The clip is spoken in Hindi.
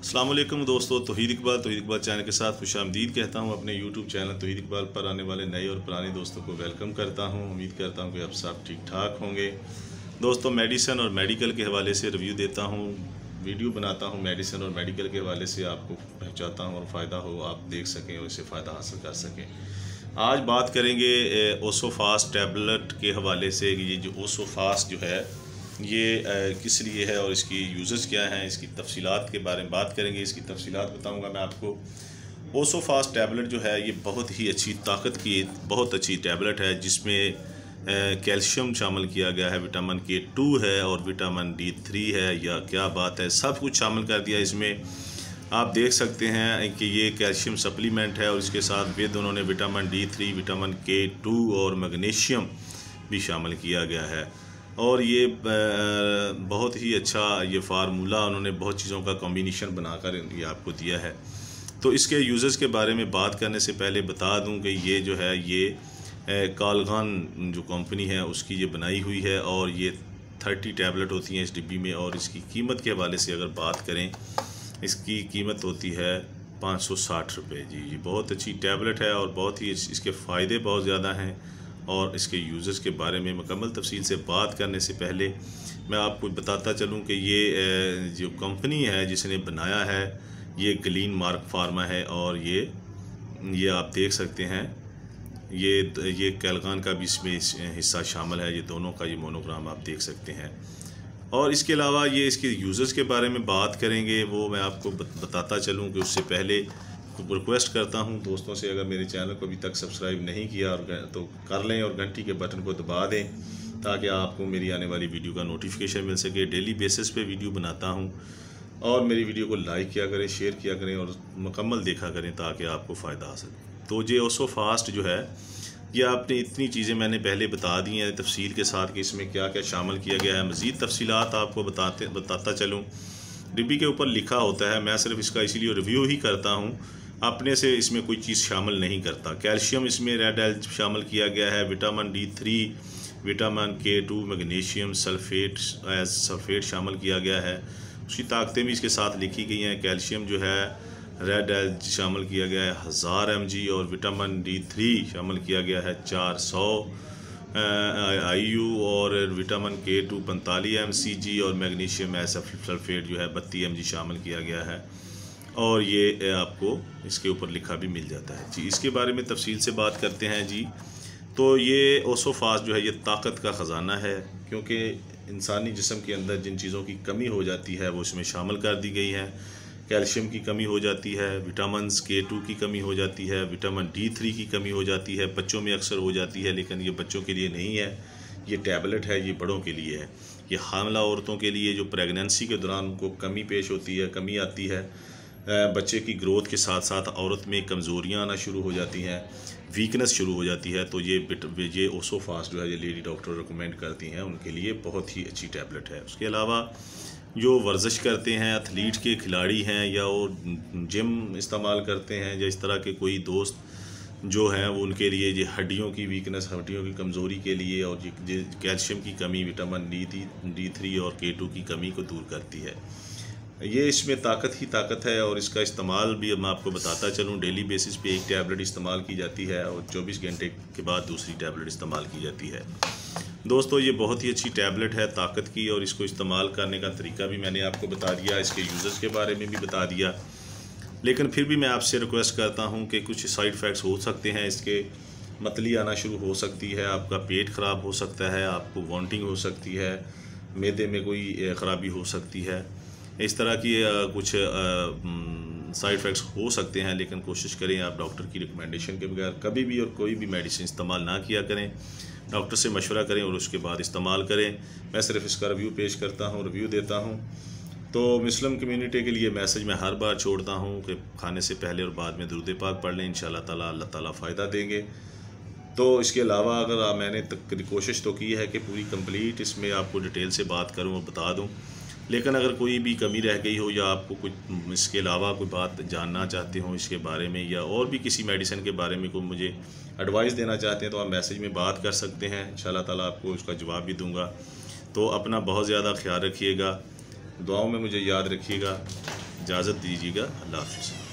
अस्सलाम वालेकुम दोस्तों, तौहीद इकबाल चैनल के साथ खुशामदीद कहता हूँ। अपने यूट्यूब चैनल तौहीद इकबाल पर आने वाले नए और पुराने दोस्तों को वेलकम करता हूँ। उम्मीद करता हूँ कि आप सब ठीक ठाक होंगे। दोस्तों, मेडिसिन और मेडिकल के हवाले से रिव्यू देता हूँ, वीडियो बनाता हूँ, मेडिसिन और मेडिकल के हवाले से आपको पहुँचाता हूँ और फ़ायदा हो, आप देख सकें और इससे फ़ायदा हासिल कर सकें। आज बात करेंगे ओसोफास्ट टैबलेट के हवाले से। ये जो ओसोफास्ट जो है ये किस लिए है और इसकी यूज़र्स क्या हैं, इसकी तफसीलात के बारे में बात करेंगे। इसकी तफसीलात बताऊंगा मैं आपको। ओसोफास्ट टैबलेट जो है ये बहुत ही अच्छी ताकत की बहुत अच्छी टैबलेट है, जिसमें कैल्शियम शामिल किया गया है, विटामिन K2 है और विटामिन D3 है। या क्या बात है, सब कुछ शामिल कर दिया इसमें। आप देख सकते हैं कि ये कैल्शियम सप्लीमेंट है और इसके साथ वे दोनों ने विटामिन D3, विटामिन K2 और मैग्नीशियम भी शामिल किया गया है। और ये बहुत ही अच्छा ये फार्मूला उन्होंने बहुत चीज़ों का कॉम्बिनेशन बनाकर ये आपको दिया है। तो इसके यूज़र्स के बारे में बात करने से पहले बता दूं कि ये जो है ये कालगान जो कंपनी है उसकी ये बनाई हुई है और ये 30 टैबलेट होती हैं इस डिब्बी में। और इसकी कीमत के हवाले से अगर बात करें, इसकी कीमत होती है 560 रुपये। जी, ये बहुत अच्छी टैबलेट है और बहुत ही इसके फ़ायदे बहुत ज़्यादा हैं। और इसके यूज़र्स के बारे में मुकम्मल तफसील से बात करने से पहले मैं आपको बताता चलूं कि ये जो कंपनी है जिसने बनाया है ये ग्लीन मार्क फार्मा है। और ये आप देख सकते हैं ये कालगान का भी इसमें हिस्सा शामिल है। ये दोनों का ये मोनोग्राम आप देख सकते हैं। और इसके अलावा ये इसके यूज़र्स के बारे में बात करेंगे, वो मैं आपको बताता चलूँ कि उससे पहले रिक्वेस्ट करता हूं दोस्तों से, अगर मेरे चैनल को अभी तक सब्सक्राइब नहीं किया और तो कर लें और घंटी के बटन को दबा दें ताकि आपको मेरी आने वाली वीडियो का नोटिफिकेशन मिल सके। डेली बेसिस पे वीडियो बनाता हूं और मेरी वीडियो को लाइक किया करें, शेयर किया करें और मुकम्मल देखा करें ताकि आपको फ़ायदा हासिल। तो ये ओसोफास्ट जो है ये आपने इतनी चीज़ें मैंने पहले बता दी हैं तफसील के साथ कि इसमें क्या क्या शामिल किया गया है। मज़ीद तफसीलात आपको बताता चलूँ। डिब्बी के ऊपर लिखा होता है, मैं सिर्फ इसका इसीलिए रिव्यू ही करता हूँ, अपने से इसमें कोई चीज़ शामिल नहीं करता। कैल्शियम इसमें रेड एल शामिल किया गया है, vitamin D3, vitamin K2, magnesium sulphate शामिल किया गया है। उसकी ताकतें भी इसके साथ लिखी गई हैं। कैल्शियम जो है रेड एल शामिल किया गया है 1000 mg और विटामिन D3 शामिल किया गया है 400 IU और विटामिन K2 45 mcg और मैग्नीशियम सल्फेट जो है 32 mg शामिल किया गया है। और ये आपको इसके ऊपर लिखा भी मिल जाता है। जी, इसके बारे में तफसील से बात करते हैं। जी, तो ये ओसोफास्ट जो है ये ताकत का ख़जाना है, क्योंकि इंसानी जिस्म के अंदर जिन चीज़ों की कमी हो जाती है वो इसमें शामिल कर दी गई हैं। कैल्शियम की कमी हो जाती है, विटामिन K2 की कमी हो जाती है, विटामिन D3 की कमी हो जाती है। बच्चों में अक्सर हो जाती है, लेकिन ये बच्चों के लिए नहीं है, ये टैबलेट है, ये बड़ों के लिए है। ये हामिला औरतों के लिए जो प्रेगनेंसी के दौरान उनको कमी पेश होती है, कमी आती है, बच्चे की ग्रोथ के साथ साथ औरत में कमज़ोरियाँ आना शुरू हो जाती हैं, वीकनेस शुरू हो जाती है, तो ये ओसोफास्ट जो है ये लेडी डॉक्टर रिकमेंड करती हैं, उनके लिए बहुत ही अच्छी टैबलेट है। उसके अलावा जो वर्जिश करते हैं, एथलीट के खिलाड़ी हैं या वो जिम इस्तेमाल करते हैं या इस तरह के कोई दोस्त जो हैं, वो उनके लिए ये हड्डियों की वीकनेस, हड्डियों की कमज़ोरी के लिए और ये कैल्शियम की कमी, विटामिन D3 और K2 की कमी को दूर करती है। ये इसमें ताकत ही ताकत है। और इसका इस्तेमाल भी मैं आपको बताता चलूँ, डेली बेसिस पे एक टैबलेट इस्तेमाल की जाती है और 24 घंटे के बाद दूसरी टैबलेट इस्तेमाल की जाती है। दोस्तों, ये बहुत ही अच्छी टैबलेट है ताकत की और इसको इस्तेमाल करने का तरीका भी मैंने आपको बता दिया, इसके यूज़र्स के बारे में भी बता दिया। लेकिन फिर भी मैं आपसे रिक्वेस्ट करता हूँ कि कुछ साइड इफ़ेक्ट्स हो सकते हैं इसके। मतली आना शुरू हो सकती है, आपका पेट ख़राब हो सकता है, आपको वॉमिटिंग हो सकती है, मैदे में कोई ख़राबी हो सकती है, इस तरह की कुछ साइड इफ़ेक्ट्स हो सकते हैं। लेकिन कोशिश करें आप डॉक्टर की रिकमेंडेशन के बगैर कभी भी और कोई भी मेडिसिन इस्तेमाल ना किया करें। डॉक्टर से मशवरा करें और उसके बाद इस्तेमाल करें। मैं सिर्फ इसका रिव्यू पेश करता हूँ, रिव्यू देता हूँ। तो मुस्लिम कम्युनिटी के लिए मैसेज मैं हर बार छोड़ता हूँ कि खाने से पहले और बाद में दुरूद पाक पढ़ लें, इंशाअल्लाह ताला अल्लाह ताला फ़ायदा देंगे। तो इसके अलावा अगर मैंने कोशिश तो की है कि पूरी कंप्लीट इसमें आपको डिटेल से बात करूँ और बता दूँ, लेकिन अगर कोई भी कमी रह गई हो या आपको कुछ इसके अलावा कोई बात जानना चाहते हो इसके बारे में या और भी किसी मेडिसिन के बारे में कोई मुझे एडवाइस देना चाहते हैं तो आप मैसेज में बात कर सकते हैं। इंशाअल्लाह ताला आपको उसका जवाब भी दूंगा। तो अपना बहुत ज़्यादा ख्याल रखिएगा, दुआओं में मुझे याद रखिएगा। इजाज़त दीजिएगा। अल्लाह हाफ़िज़।